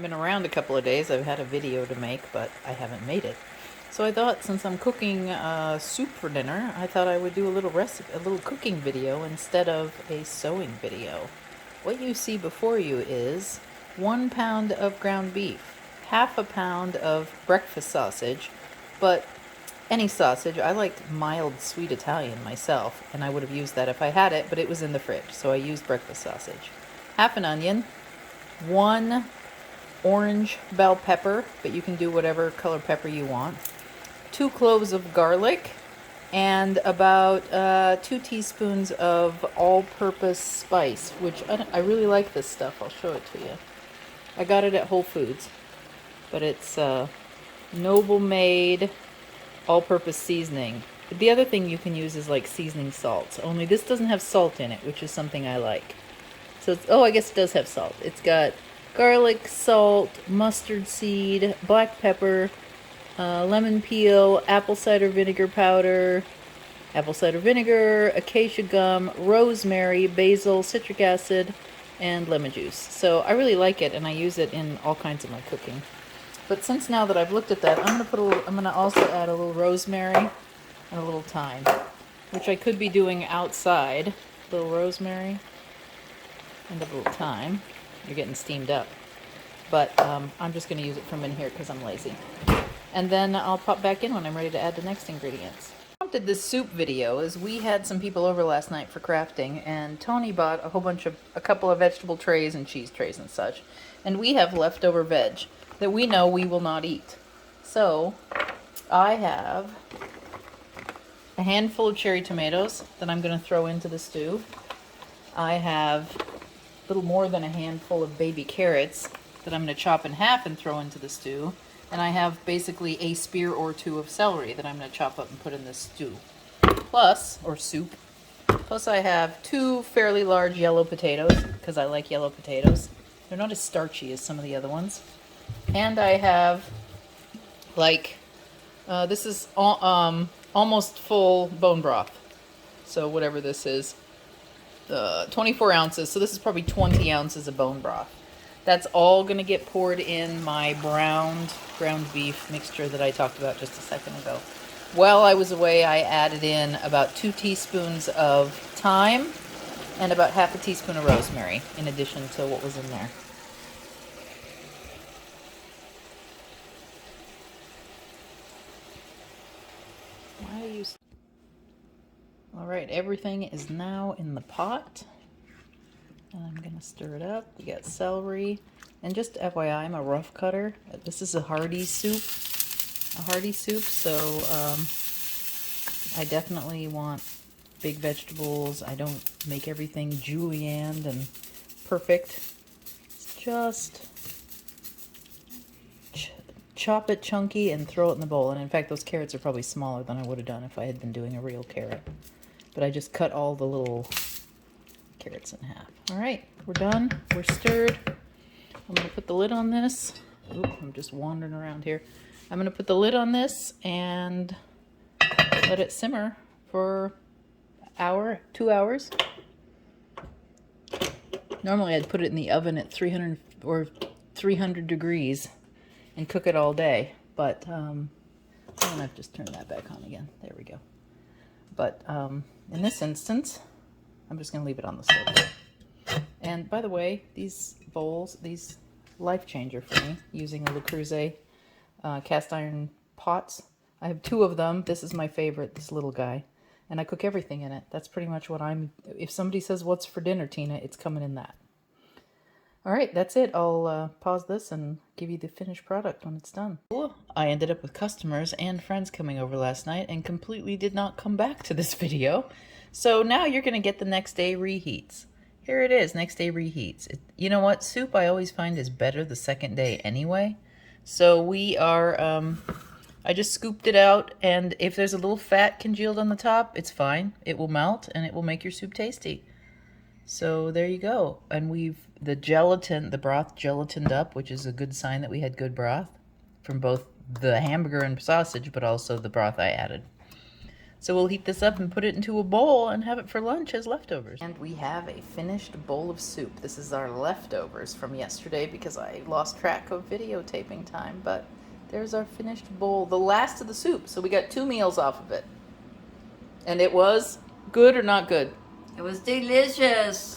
haven't been around a couple of days. I've had a video to make, but I haven't made it. So I thought, since I'm cooking soup for dinner, I thought I would do a little cooking video instead of a sewing video. What you see before you is 1 pound of ground beef, half a pound of breakfast sausage, but any sausage. I like mild sweet Italian myself, and I would have used that if I had it, but it was in the fridge, so I used breakfast sausage. Half an onion, 1 orange bell pepper, but you can do whatever color pepper you want, 2 cloves of garlic, and about 2 teaspoons of all-purpose spice, which I really like this stuff. I'll show it to you. I got it at Whole Foods, but it's Noble Made all-purpose seasoning. The other thing you can use is like seasoning salts, only this doesn't have salt in it, which is something I like. So it's, oh, I guess it does have salt. It's got garlic, salt, mustard seed, black pepper, lemon peel, apple cider vinegar powder, apple cider vinegar, acacia gum, rosemary, basil, citric acid, and lemon juice. So I really like it, and I use it in all kinds of my cooking. But since now that I've looked at that, I'm gonna also add a little rosemary and a little thyme, which I could be doing outside. A little rosemary and a little thyme. You're getting steamed up. But I'm just gonna use it from in here because I'm lazy. And then I'll pop back in when I'm ready to add the next ingredients. I prompted this soup video is we had some people over last night for crafting, and Tony bought a couple of vegetable trays and cheese trays and such. And we have leftover veg that we know we will not eat. So I have a handful of cherry tomatoes that I'm going to throw into the stew. I have a little more than a handful of baby carrots that I'm going to chop in half and throw into the stew. And I have basically a spear or 2 of celery that I'm going to chop up and put in this stew. Plus, or soup. Plus I have 2 fairly large yellow potatoes, because I like yellow potatoes. They're not as starchy as some of the other ones. And I have, like, this is almost full bone broth. So whatever this is, 24 ounces. So this is probably 20 ounces of bone broth. That's all going to get poured in my browned ground beef mixture that I talked about just a second ago. While I was away, I added in about 2 teaspoons of thyme and about half a teaspoon of rosemary, in addition to what was in there. Why are you... All right, everything is now in the pot. And I'm going to stir it up. We got celery. And just FYI, I'm a rough cutter. This is a hearty soup. So I definitely want big vegetables. I don't make everything julienne and perfect. It's just chop it chunky and throw it in the bowl. And in fact, those carrots are probably smaller than I would have done if I had been doing a real carrot. But I just cut all the little carrots in half. All right, we're done. We're stirred. I'm going to put the lid on this. Oop, I'm just wandering around here. I'm going to put the lid on this and let it simmer for an hour, 2 hours. Normally I'd put it in the oven at 300 or 300 degrees and cook it all day. But and I've just turned that back on again. There we go. But in this instance, I'm just going to leave it on the stove. And by the way, these bowls, these life changer for me, using the Cruset cast iron pots. I have 2 of them. This is my favorite, this little guy. And I cook everything in it. That's pretty much what if somebody says, "What's for dinner, Tina?" it's coming in that. All right, that's it. I'll pause this and give you the finished product when it's done. I ended up with customers and friends coming over last night and completely did not come back to this video. So now you're going to get the next day reheats. Here it is, next day reheats. You know what? Soup I always find is better the second day anyway. So we are, I just scooped it out, and if there's a little fat congealed on the top, it's fine. It will melt and it will make your soup tasty. So there you go. And the broth gelatined up, which is a good sign that we had good broth from both the hamburger and sausage, but also the broth I added. So we'll heat this up and put it into a bowl and have it for lunch as leftovers. And we have a finished bowl of soup. This is our leftovers from yesterday because I lost track of videotaping time, but there's our finished bowl, the last of the soup. So we got 2 meals off of it. And it was good or not good? It was delicious.